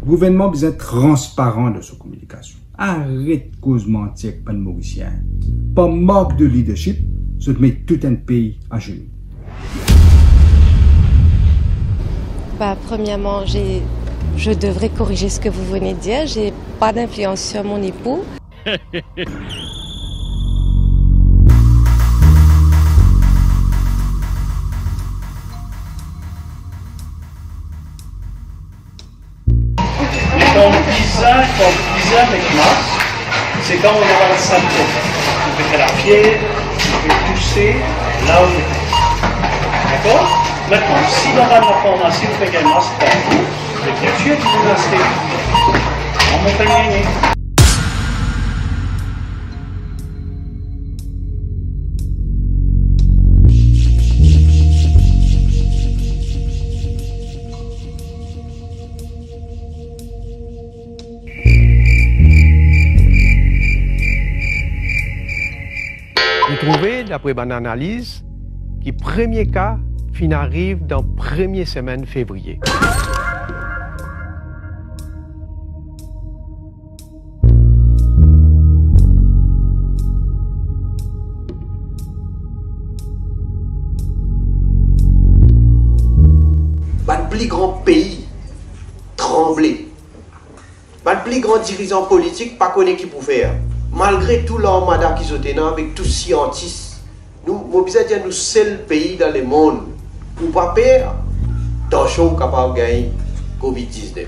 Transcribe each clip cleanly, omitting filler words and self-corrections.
Le gouvernement besoin transparent de sa communication. Arrête cause mentir avec pas de Mauricien. Pas manque de leadership, ça te met tout un pays à genoux. Premièrement, je devrais corriger ce que vous venez de dire. J'ai pas d'influence sur mon époux. Quand on disait avec masque, c'est quand on aura le symptôme. On fait la fièvre, on fait tousser, là on est. D'accord? Maintenant, si dans la formation on fait un masque partout, c'est bien sûr qu'il faut rester. On m'en fait gagner. Vous trouvez, d'après mon analyse, que le premier cas arrive dans la première semaine février. Le plus grand pays tremblé. Le plus grand dirigeant politique pas connaît qui pour faire. Malgré tout leur mandat qu'ils ont tenu avec tous les scientifiques, nous sommes le seul pays dans le monde pour ne pas perdre tension capable de gagner Covid-19.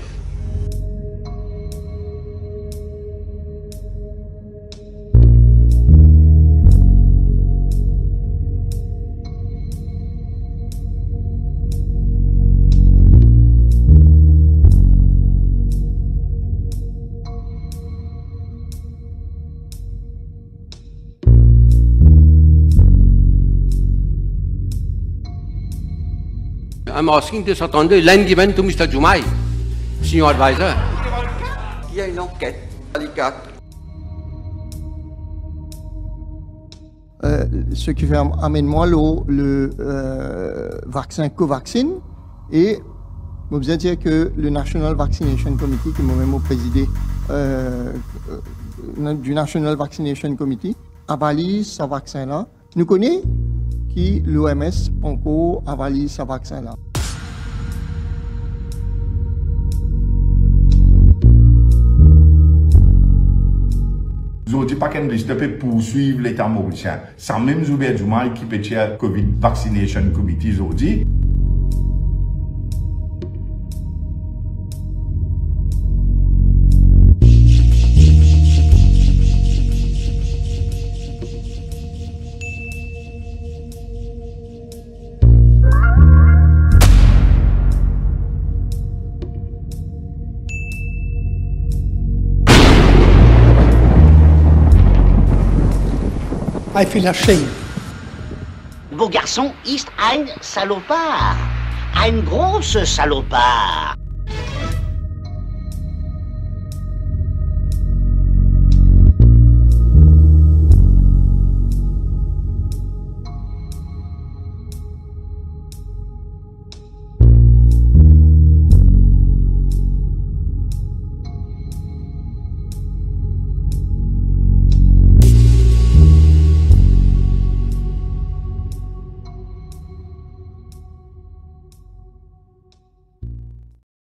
I'm asking this attendez, line given to Mr. Jumai, senior advisor. Il y a une enquête délicate. Ce qui fait amène-moi le vaccin Covaxin et je veux dire que le National Vaccination Committee, qui moi-même présidé du National Vaccination Committee, avalise ce vaccin-là. Nous connaissons qui l'OMS encore avalise ce vaccin-là. Nous ne disons pas qu'on doit poursuivre l'État mauricien. Sans même Zoubert Djoumai qui peut faire Covid Vaccination Committee aujourd'hui. I feel ashamed. Beau garçon, ist ein salopard. Ein großer salopard.